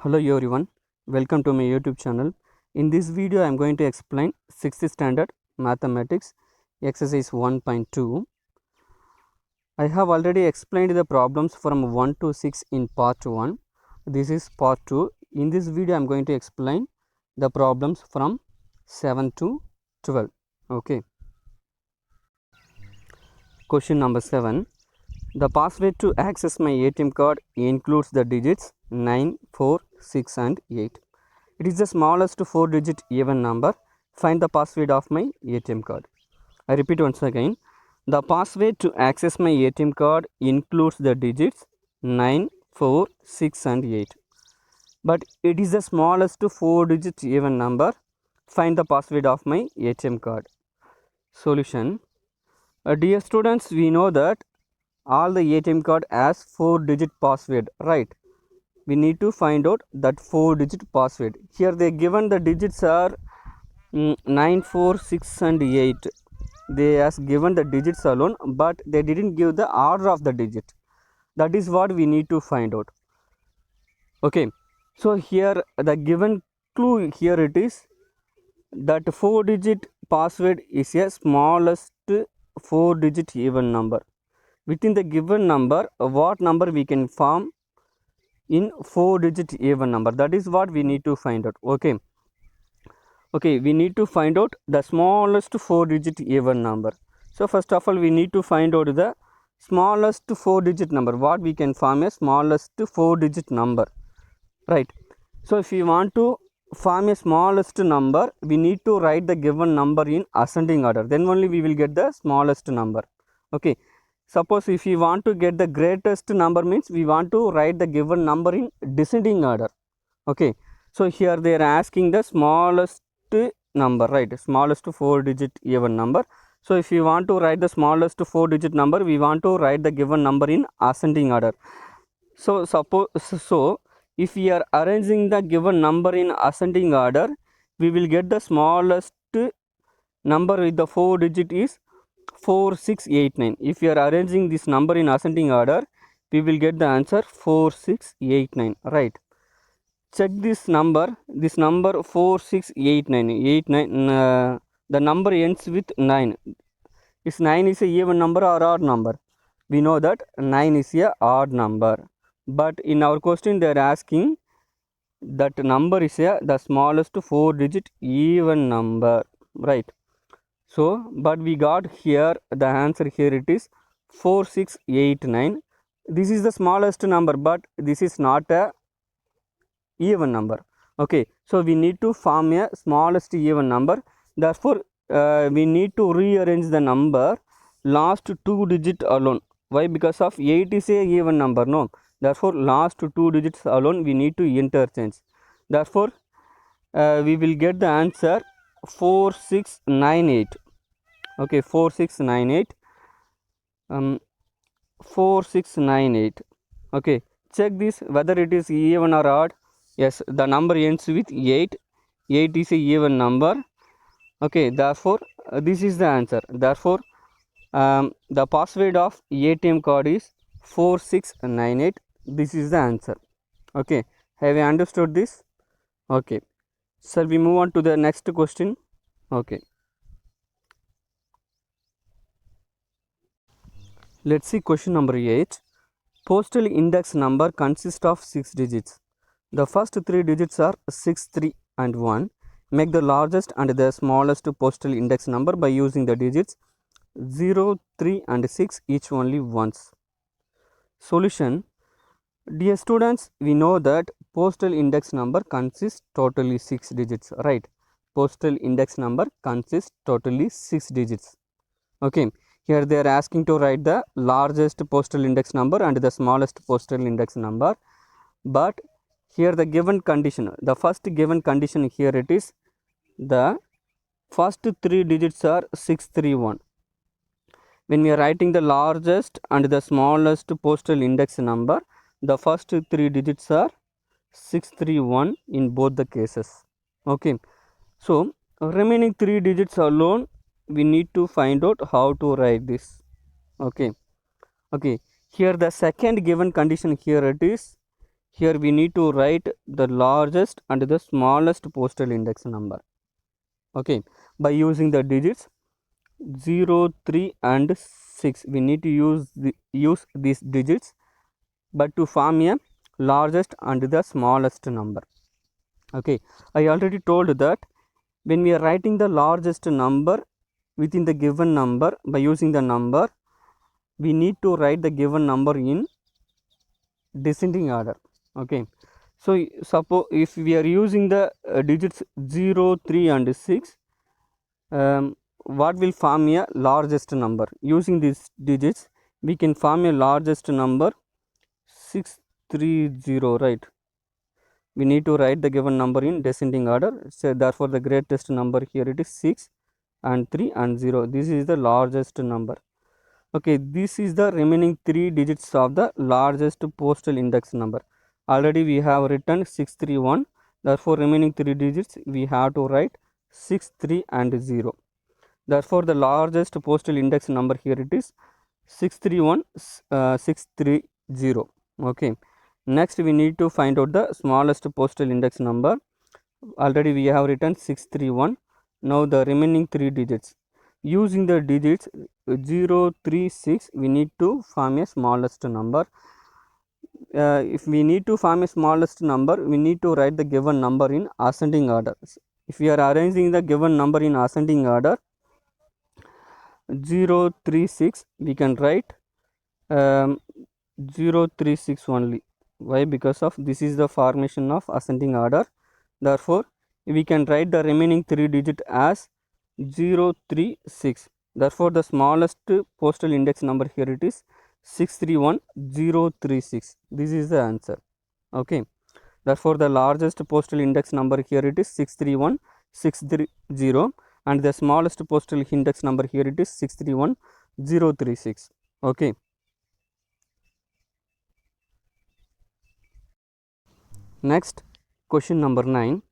Hello everyone, welcome to my YouTube channel. In this video I am going to explain 6th standard mathematics exercise 1.2. I have already explained the problems from 1 to 6 in part 1. This is part 2. In this video I am going to explain the problems from 7 to 12. Okay. Question number 7. The password to access my ATM card includes the digits 9, 4, 6 and 8. It is the smallest 4-digit even number. Find the password of my ATM card. I repeat once again. The password to access my ATM card includes the digits 9, 4, 6 and 8. But it is the smallest 4-digit even number. Find the password of my ATM card. Solution. Dear students, we know that all the ATM card has 4-digit password, right? We need to find out that 4-digit password. Here they given the digits are 9, 4, 6 and 8. They has given the digits alone, but they didn't give the order of the digit. That is what we need to find out. Okay, so here the given clue here it is that 4-digit password is a smallest 4-digit even number. Within the given number, what number we can form in 4-digit even number, that is what we need to find out. Okay, we need to find out the smallest 4-digit even number. So first of all we need to find out the smallest 4-digit number. What we can form a smallest 4-digit number, right? So if we want to form a smallest number, we need to write the given number in ascending order, then only we will get the smallest number. Okay, suppose if we want to get the greatest number, means we want to write the given number in descending order. Okay, so here they are asking the smallest number, right? Smallest 4-digit even number. So if you want to write the smallest 4-digit number, we want to write the given number in ascending order. So if we are arranging the given number in ascending order, we will get the smallest number with the 4-digit is 4689. If we are arranging this number in ascending order, we will get the answer 4689, right? Check this number 4689. The number ends with 9. Is 9 is a even number or odd number? We know that 9 is a odd number, but in our question they are asking that number is the smallest 4-digit even number, right? So but we got here the answer, here it is 4689. This is the smallest number, but this is not a even number. Okay, so we need to form a smallest even number. Therefore we need to rearrange the number last 2 digit alone. Why? Because of 8 is a even number, no? Therefore last 2 digits alone we need to interchange. Therefore we will get the answer 4698. Okay, 4698. 4698. Okay, check this whether it is even or odd. Yes, the number ends with 8. 8 is a even number. Okay, therefore this is the answer. Therefore the password of ATM card is 4698. This is the answer. Okay, have you understood this? Okay, shall we move on to the next question? Okay, let's see question number 8. Postal index number consists of 6 digits. The first 3 digits are 6, 3 and 1. Make the largest and the smallest postal index number by using the digits 0, 3 and 6 each only once. Solution. Dear students, we know that postal index number consists totally 6 digits, right? Postal index number consists totally 6 digits. Okay, here they are asking to write the largest postal index number and the smallest postal index number, but here the given condition, the first given condition here it is the first 3 digits are 631. When we are writing the largest and the smallest postal index number, the first 3 digits are 631 in both the cases. Okay, so remaining 3 digits alone we need to find out how to write this. Okay, here the second given condition here it is here we need to write the largest and the smallest postal index number. Okay, by using the digits 0, 3 and 6, we need to use these digits, but to form a largest and the smallest number. Okay, I already told that when we are writing the largest number within the given number by using the number, we need to write the given number in descending order. Okay, so suppose if we are using the digits 0, 3 and 6, what will form a largest number? Using these digits we can form a largest number 630, right? We need to write the given number in descending order. So therefore the greatest number here it is 6 and 3 and 0. This is the largest number. Okay, this is the remaining 3 digits of the largest postal index number. Already we have written 631, therefore remaining 3 digits we have to write 6, 3 and 0. Therefore the largest postal index number here it is 631 630. Okay, next we need to find out the smallest postal index number. Already we have written 631. Now the remaining 3 digits, using the digits 0, 3, 6, we need to form a smallest number. If we need to form a smallest number, we need to write the given number in ascending order. If we are arranging the given number in ascending order, 0, 3, 6, we can write 0, 3, 6 only. Why? Because of this is the formation of ascending order. Therefore we can write the remaining 3 digit as 0, 3, 6. Therefore the smallest postal index number here it is 631036. This is the answer. Okay, therefore the largest postal index number here it is 631630, and the smallest postal index number here it is 631036. Okay, next question number 9.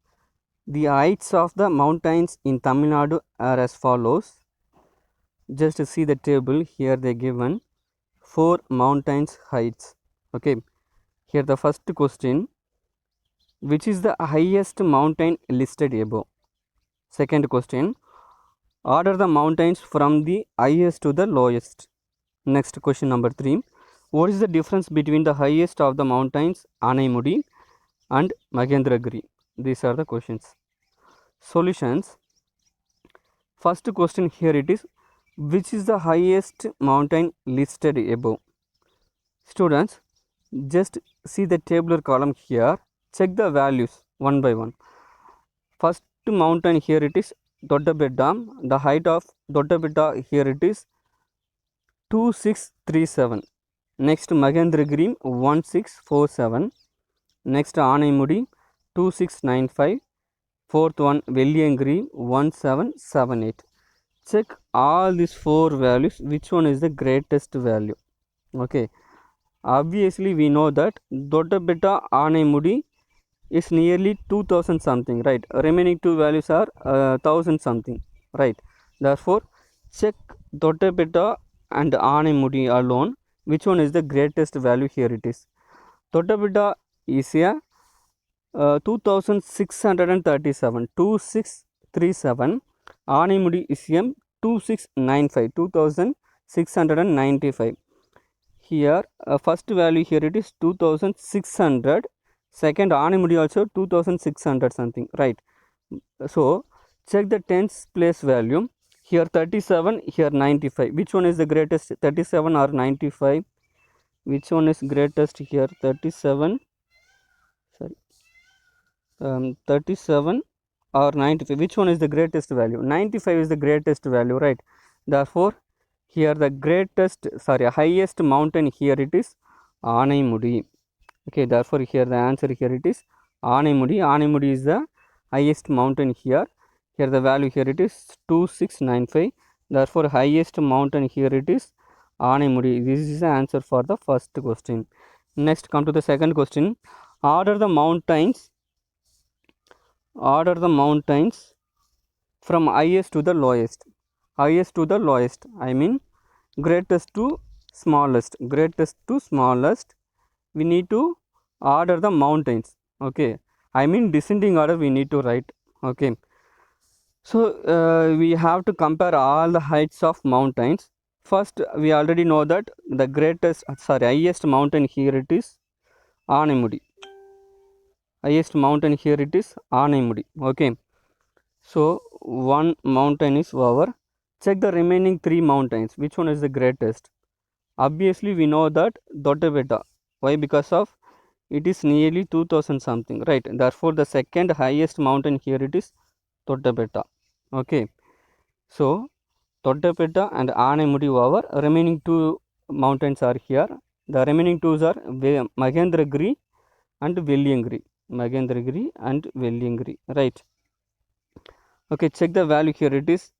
The heights of the mountains in Tamil Nadu are as follows. Just see the table here, they given 4 mountains heights. Okay, here the first question, which is the highest mountain listed above? Second question, order the mountains from the highest to the lowest. Next question number 3, what is the difference between the highest of the mountains Anaimudi and Mahendragiri? These are the questions. Solutions. First question here it is, which is the highest mountain listed above? Students, just see the tabular column here, check the values one by one. First mountain here it is Doddabetta. The height of Doddabetta here it is 2637. Next Mahendragiri 1647. Next Anaimudi 2695. Fourth one Velliyangiri 1778. Check all these 4 values, which one is the greatest value. Okay, obviously we know that Doddabetta Anaimudi is nearly 2000 something, right? Remaining 2 values are 1000 something, right? Therefore check Doddabetta and Anaimudi alone, which one is the greatest value. Here it is Doddabetta is a 2637, 2637. Anaimudi is 2695, 2695. Here first value here it is 2600. Second Anaimudi also 2600 something, right? So check the tens place value. Here 37, here 95. Which one is the greatest, 37 or 95? Which one is greatest here, 37? Sorry, 37 or 95? Which one is the greatest value? 95 is the greatest value, right? Therefore here the highest mountain here it is Anaimudi. Okay, therefore here the answer here it is Anaimudi. Anaimudi is the highest mountain here. Here the value here it is 2695. Therefore highest mountain here it is Anaimudi. This is the answer for the first question. Next come to the second question. Order the mountains from highest to the lowest. Highest to the lowest, I mean greatest to smallest. Greatest to smallest, we need to order the mountains. Okay, I mean descending order we need to write. Okay, so we have to compare all the heights of mountains. First, we already know that the highest mountain here it is Aanamudi. Highest mountain here it is Aanamudi. Okay, so one mountain is over. Check the remaining three mountains. Which one is the greatest? Obviously, we know that Doddabetta. Why? Because of it is nearly 2000 something, right? Therefore, the second highest mountain here it is Doddabetta. Okay, so Doddabetta and Aanamudi over. Remaining two mountains are here. The remaining two are Mahendragiri and Velliyangiri. Mahendragiri and Velliyangiri, right? Okay, check the value here. It is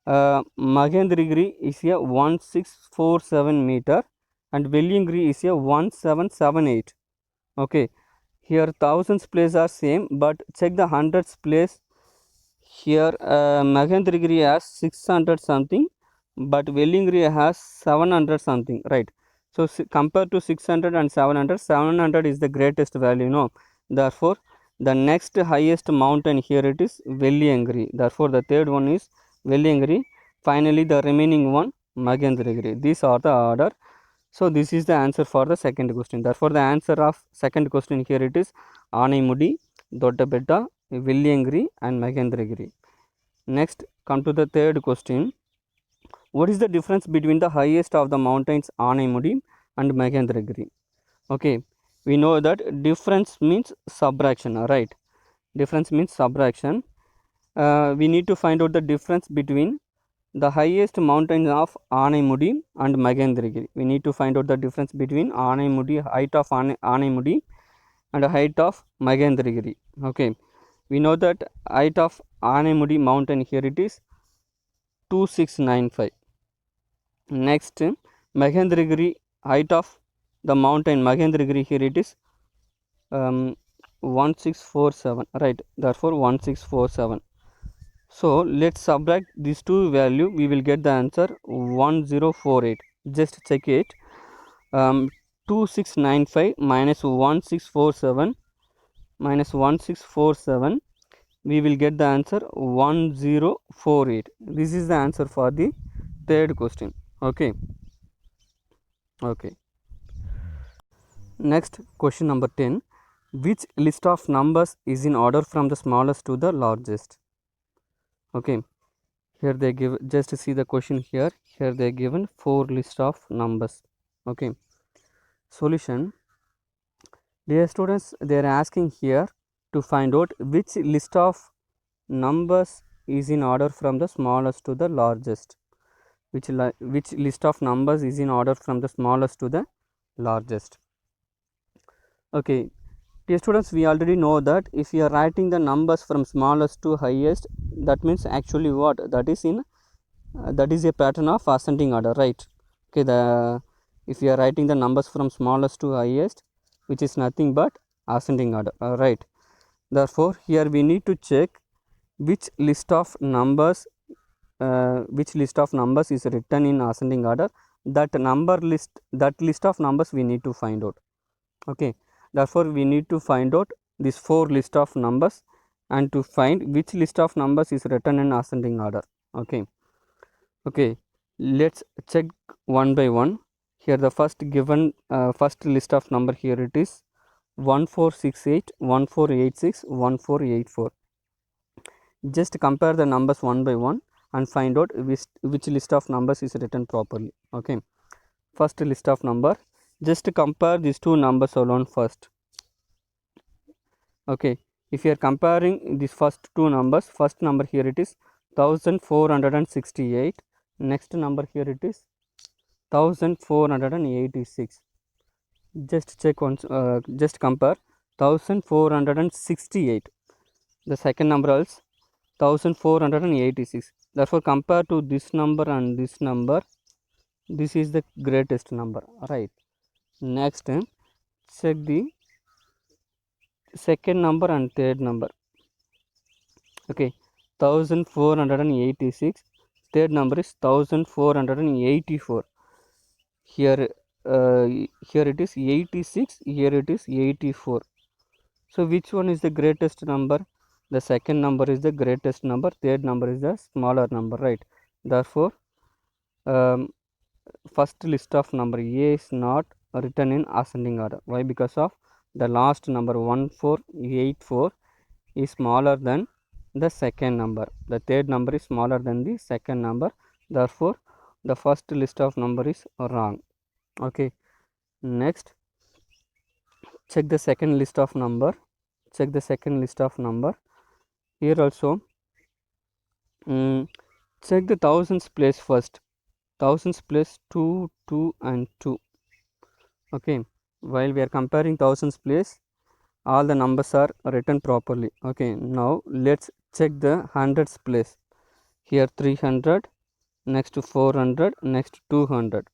Mahendragiri is a 1647 meter and Velliyangiri is a 1778. Okay, here thousands place are same, but check the hundreds place. Here Mahendragiri has 600 something, but Velliyangiri has 700 something, right? So compared to 600 and 700, 700 is the greatest value, no? Therefore, the next highest mountain here it is Velliyangiri. Therefore, the third one is Velliyangiri. Finally, the remaining one Mahendragiri. These are the order. So, this is the answer for the second question. Therefore, the answer of second question here it is Aanamudi, Doddabetta, Velliyangiri and Mahendragiri. Next, come to the third question. What is the difference between the highest of the mountains Aanamudi and Mahendragiri? Okay, we know that difference means subtraction, right? Difference means subtraction. We need to find out the difference between the highest mountain of Aanamudi and Mahendragiri. We need to find out the difference between Aanamudi, height of Aanamudi and height of Mahendragiri. Okay, we know that height of Aanamudi mountain here it is 2695. Next, Mahendragiri, height of the mountain Mahendragiri here it is 1647, right? Therefore 1647. So let's subtract these two value, we will get the answer 1048. Just check it. 2695 minus 1647 minus 1647, we will get the answer 1048. This is the answer for the third question. Okay. Next, question number 10. Which list of numbers is in order from the smallest to the largest? Okay, here they give, just see the question here. Here they given 4 list of numbers. Okay, solution. Dear students, they are asking here to find out which list of numbers is in order from the smallest to the largest. Which list of numbers is in order from the smallest to the largest. Okay, dear students, we already know that if you are writing the numbers from smallest to highest, that means actually what? That is in that is a pattern of ascending order, right? Okay, if you are writing the numbers from smallest to highest, which is nothing but ascending order, right? Therefore, here we need to check which list of numbers is written in ascending order. That list of numbers we need to find out. Okay, therefore we need to find out this 4 list of numbers and to find which list of numbers is written in ascending order. Okay, let's check one by one. Here the first given first list of number here it is 1468, 1486, 1484. Just compare the numbers one by one and find out which list of numbers is written properly. Okay, first list of number, just compare these two numbers alone first. Okay, if you are comparing these first two numbers, first number here it is 1468, next number here it is 1486. Just check once, just compare 1468, the second number else 1486. Therefore compare to this number and this number, this is the greatest number, right? Next, check the second number and third number. Okay, 1486, third number is 1484. Here here it is 86, here it is 84. So which one is the greatest number? The second number is the greatest number, third number is the smaller number, right? Therefore first list of number A is not written in ascending order. Why? Because of the last number 1484 is smaller than the second number. The third number is smaller than the second number. Therefore the first list of number is wrong. Okay, next check the second list of number. Check the second list of number. Here also check the thousands place first. Thousands place 2, 2 and 2. Okay, while we are comparing thousands place, all the numbers are written properly. Okay, now let's check the hundreds place. Here 300, next 400, next 200.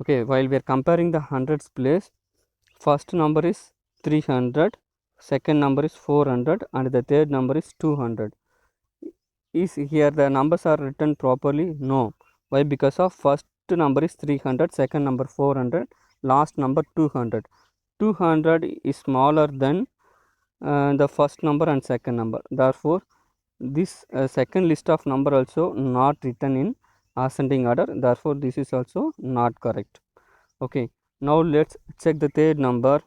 Okay, while we are comparing the hundreds place, first number is 300, second number is 400 and the third number is 200. Is here the numbers are written properly? No. Why? Because of first number is 300, second number 400, last number 200. 200 is smaller than the first number and second number. Therefore this second list of number also not written in ascending order. Therefore this is also not correct. Okay, now let's check the third number,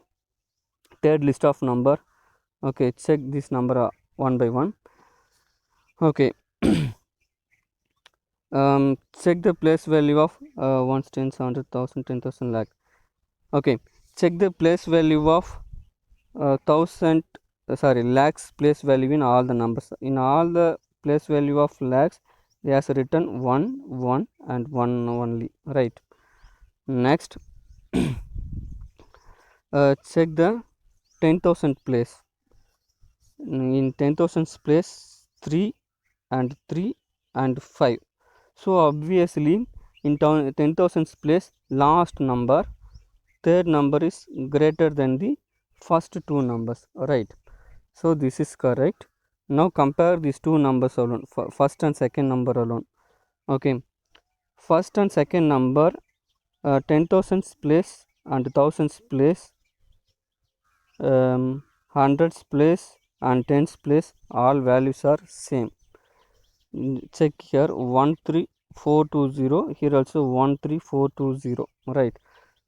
third list of number. Okay, check this number one by one. Okay, check the place value of ones, tens, 100,000, 10,000, lakh. Okay, check the place value of lakhs place value in all the numbers. In all the place value of lakhs, they has written 1, 1 and 1 only, right? Next check the 10,000 place. In 10,000 place 3 and 3 and 5. So obviously in 10,000 place last number, third number is greater than the first two numbers, right? So this is correct. Now compare these two numbers alone, first and second number alone. Okay, first and second number 10,000 place and thousands place, hundreds place and tens place, all values are same. Check here 13420, here also 13420, right?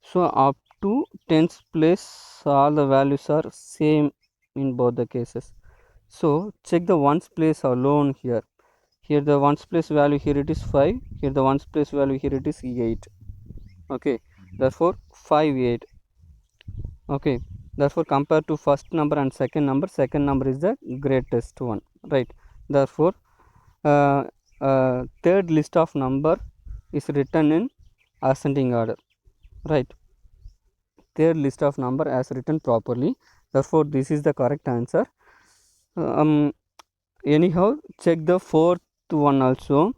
So up to tens place all the values are same in both the cases. So check the ones place alone here. Here the ones place value, here it is 5, here the ones place value, here it is 8. Okay, therefore 5, 8. Okay, therefore compared to first number and second number is the greatest one, right? Therefore third list of number is written in ascending order, right? Third list of number as written properly. Therefore this is the correct answer. Anyhow, check the fourth one also.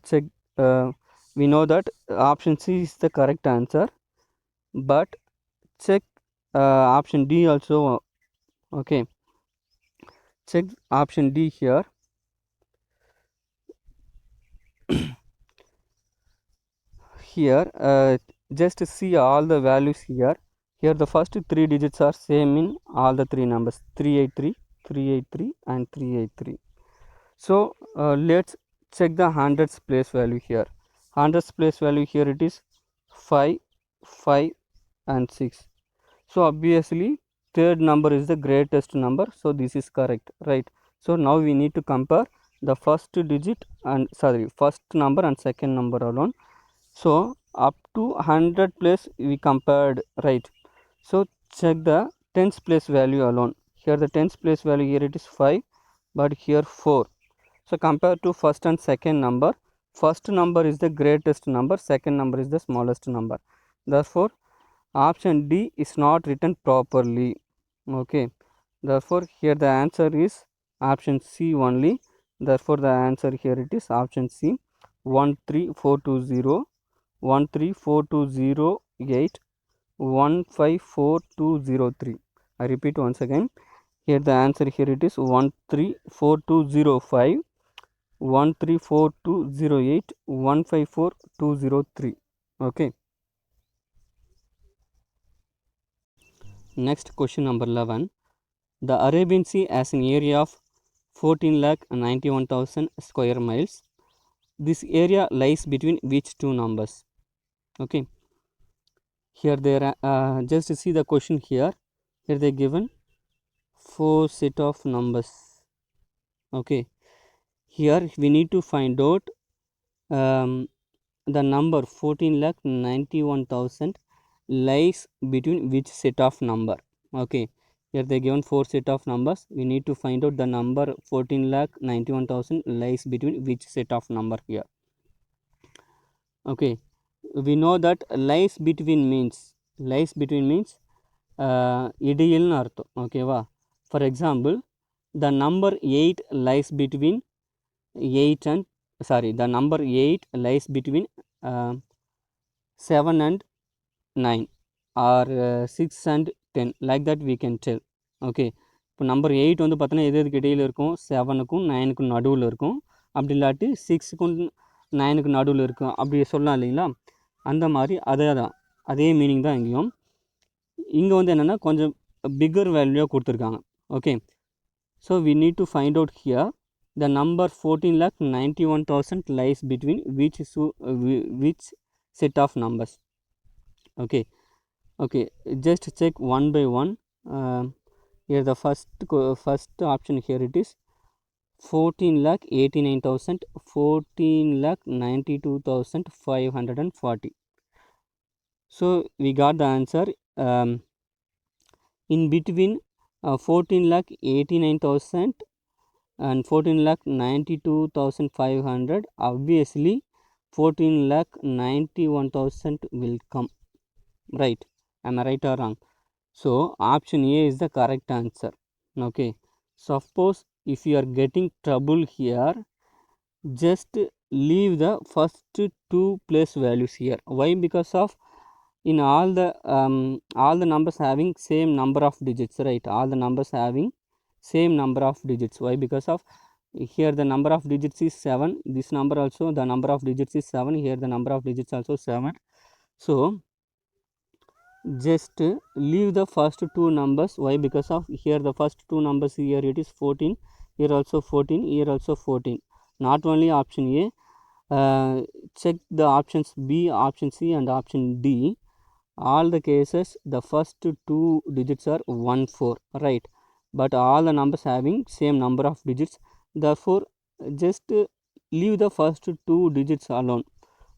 Check. We know that option C is the correct answer, but check option D also. Okay, check option D here. Here just see all the values here. Here the first three digits are same in all the three numbers, 383, 383 and 383. So let's check the hundreds place value here. Hundreds place value here it is 5, 5 and 6. So obviously third number is the greatest number, so this is correct, right? So now we need to compare the first digit and first number and second number alone. So up to 100 place we compared, right? So check the tens place value alone. Here the tens place value, here it is 5, but here 4. So compared to first and second number, first number is the greatest number, second number is the smallest number. Therefore option D is not written properly. Okay, therefore here the answer is option C only. Therefore the answer here it is option C, 13420, 1342008, 154203. I repeat once again. Here the answer here it is 1342005, 1342008, 154203. Okay. Next question number 11. The Arabian Sea has an area of 14,91,000 square miles. This area lies between which two numbers? Okay. Here they are, just see the question here. Here they given 4 set of numbers. Okay. Here we need to find out the number 14,91,000 lies between which set of number. Okay. Here they given 4 set of numbers. We need to find out the number 14,91,000 lies between which set of number here. Okay. We know that lies between means இடையில்னு அர்த்தம். ஓகேவா? For example, the number 8 lies between 8 and the number 8 lies between 7 and 9 or 6 and 10, like that we can tell. Okay. இப்போ number 8 வந்து பார்த்தோன்னா எதுக்கு இடையில் இருக்கும்? 7க்கும் 9க்கும் நடுவில் இருக்கும். அப்படி இல்லாட்டி 6க்கும் 9க்கு நடுவில் இருக்கும். அப்படி சொல்லலாம் இல்லைங்களா? அந்த மாதிரி அதே மீனிங் தான் இங்கேயும். இங்கே வந்து என்னென்னா கொஞ்சம் பிக்கர் வேல்யூவாக கொடுத்துருக்காங்க. Okay. So we need to find out here the number 14,91,000 lies between which set of numbers. Okay. Just check one by one. Here the first option, here it is 14,89,000, 14,92,540. So we got the answer in between 14,89,000 and 14,92,500. obviously 14,91,000 will come, right? Am I right or wrong? So option A is the correct answer. Okay. Suppose if you are getting trouble here, just leave the first two place values here. Why? Because of in all the numbers having same number of digits, right? All the numbers having same number of digits. Why? Because of here the number of digits is 7, this number also the number of digits is 7, here the number of digits also 7. So just leave the first two numbers. Why? Because of here the first two numbers, here it is 14, here also 14, here also 14. Not only option A, check the options B, option C and option D. All the cases the first two digits are 1 4, right? But all the numbers having same number of digits, therefore just leave the first two digits alone.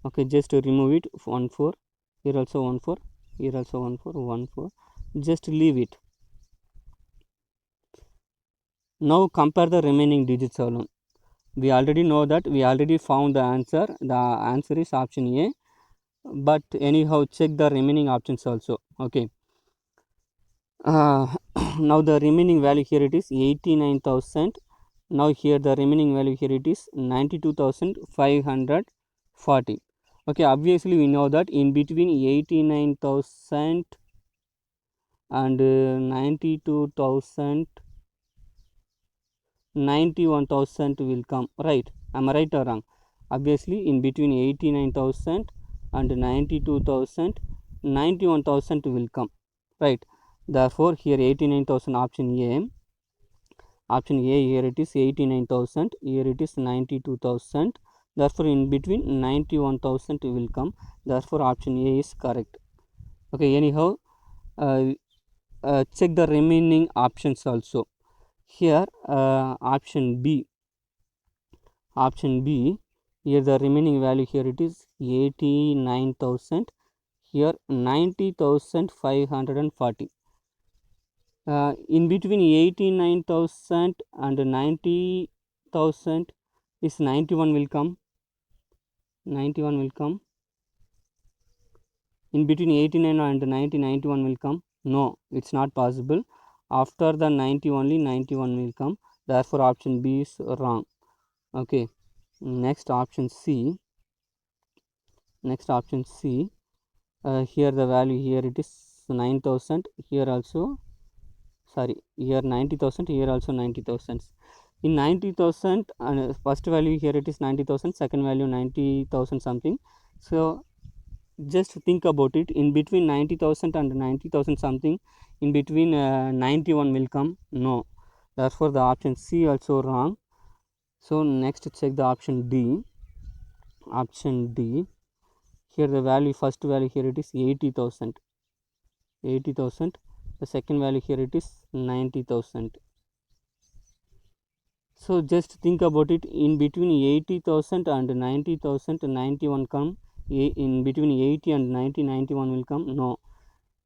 Okay, just remove it. 1 4, here also 1 4, here also 1 4, 1 4, just leave it. Now compare the remaining digits alone. We already know that we already found the answer. The answer is option A, but anyhow check the remaining options also. Okay. Now the remaining value, here it is 89,000. Now here the remaining value, here it is 92,540. Okay, obviously we know that in between 89,000 and 92,000 91,000 will come, right? Am I right or wrong? Obviously in between 89,000 and 92,000 91,000 will come, right? Therefore here 89,000, option A, here it is 89,000, here it is 92,000. Therefore in between 91,000 will come. Therefore option A is correct. Okay, anyhow check the remaining options also. Here option B, here the remaining value, here it is 89,000, here 90,540. In between 89,000 and 90,000 is 91 will come. 91 will come. In between 89 and 90, 91 will come. No, it's not possible. After the 90 only 91 will come. Therefore option B is wrong. Okay. Next option C. Here the value, here it is 9,000. Here also, here 90,000. Here also 90,000. In 90,000, first value here it is 90,000. Second value 90,000 something. So just think about it, in between 90,000 and 90,000 something, in between 91 will come, no, therefore the option C also wrong. So next check the option D. Option D, here the value, first value here it is 80,000, 80,000, the second value here it is 90,000. So just think about it, in between 80,000 and 90,000 91 come, in between 80 and 90 91 will come, no,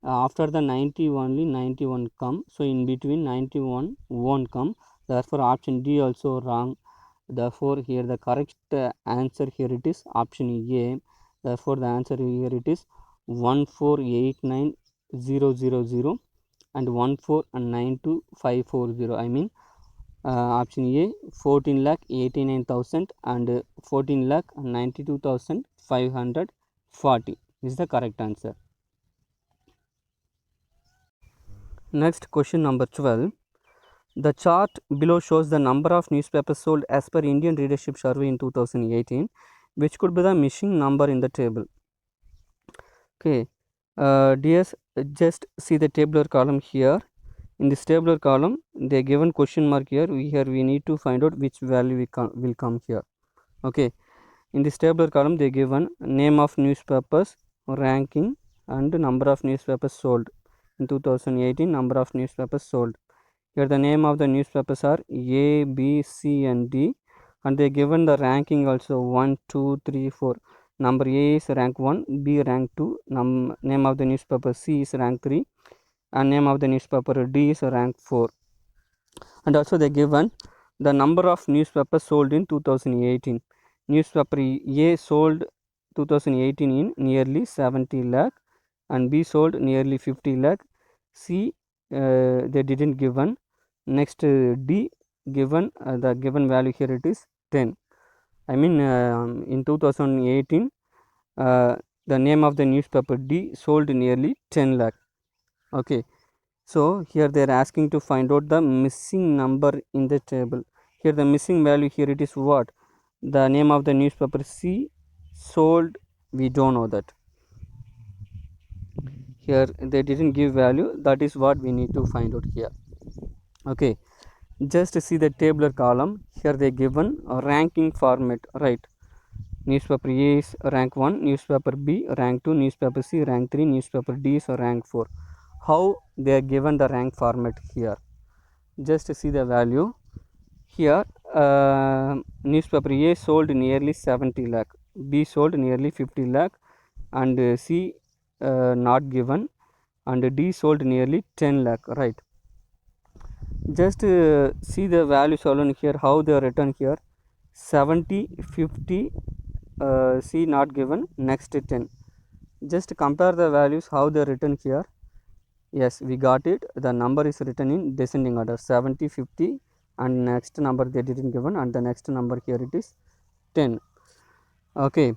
after the 90 only 91 come, so in between 91 won't come, therefore option D also wrong. Therefore here the correct answer here it is option A. Therefore the answer here it is 1489000 and 1492540. I mean option A 14,89,000 and 14,92,540 is the correct answer. Next question number 12. The chart below shows the number of newspapers sold as per Indian Readership Survey in 2018, which could be the missing number in the table. Okay, DS, just see the tabular column here. In this tabular column, they given question mark here. We need to find out which value will come here. Okay, in this tabular column, they given name of newspapers, ranking, and number of newspapers sold in 2018. Number of newspapers sold. Here the name of the newspapers are A, B, C and D, and they given the ranking also 1, 2, 3, 4. Number A is rank 1, B rank 2, name of the newspaper C is rank 3, and name of the newspaper D is rank 4. And also they given the number of newspapers sold in 2018. Newspaper A sold 2018 in nearly 70 lakh and B sold nearly 50 lakh. C they didn't given. Next D given, the given value here it is 10. I mean in 2018 the name of the newspaper D sold nearly 10 lakh. Okay, so here they are asking to find out the missing number in the table. Here the missing value here it is what? The name of the newspaper C sold, we don't know that. Here they didn't give value, that is what we need to find out here. Okay, just see the tabular column. Here they given a ranking format, right? Newspaper A is rank 1, newspaper B rank 2, newspaper C rank 3, newspaper D is rank 4. How they are given the rank format here? Just see the value. Here newspaper A sold nearly 70 lakh, B sold nearly 50 lakh, and C not given, and D sold nearly 10 lakh, right? Just see the values alone here, how they are written here. 70, 50, C not given, next 10. Just compare the values, how they are written here. Yes, we got it. The number is written in descending order, 70, 50, and next number they didn't given, and the next number here it is 10. Okay,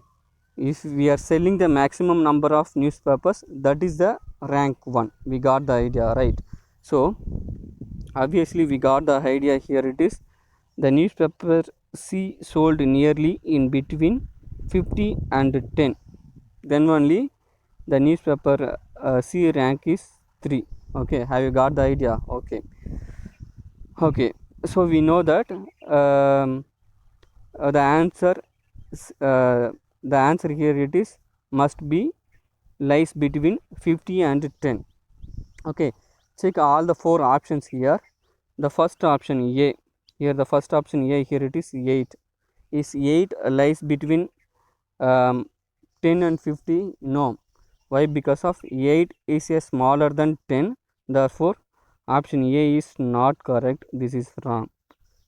if we are selling the maximum number of newspapers, that is the rank 1. We got the idea, right? So obviously we got the idea here. It is the newspaper C sold nearly in between 50 and 10, then only the newspaper C rank is 3. Okay, have you got the idea? Okay, okay, so we know that the answer here it is must be lies between 50 and 10. Okay, check all the 4 options here. The first option A, here the first option A, here it is 8. Is 8 lies between 10 and 50? No. Why? Because of 8 is a smaller than 10, therefore option A is not correct, this is wrong.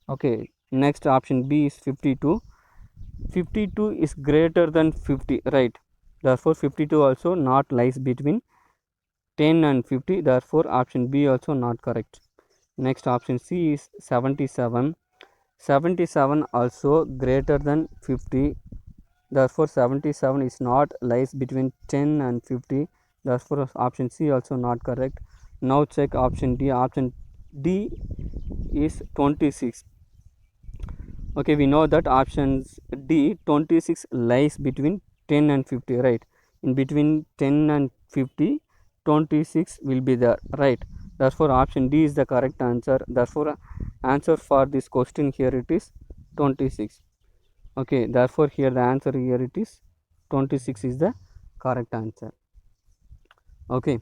Okay, next option B is 52. 52 is greater than 50, right? Therefore 52 also not lies between 10 and 50, therefore option B also not correct. Next option C is 77. 77 also greater than 50, therefore 77 is not lies between 10 and 50, therefore option C also not correct. Now check option D. Option D is 26. Okay, we know that options D 26 lies between 10 and 50, right? in between 10 and 50, 26 will be there, right? Therefore option D is the correct answer. Therefore answer for this question here it is 26. Okay, therefore here the answer here it is 26 is the correct answer. Okay,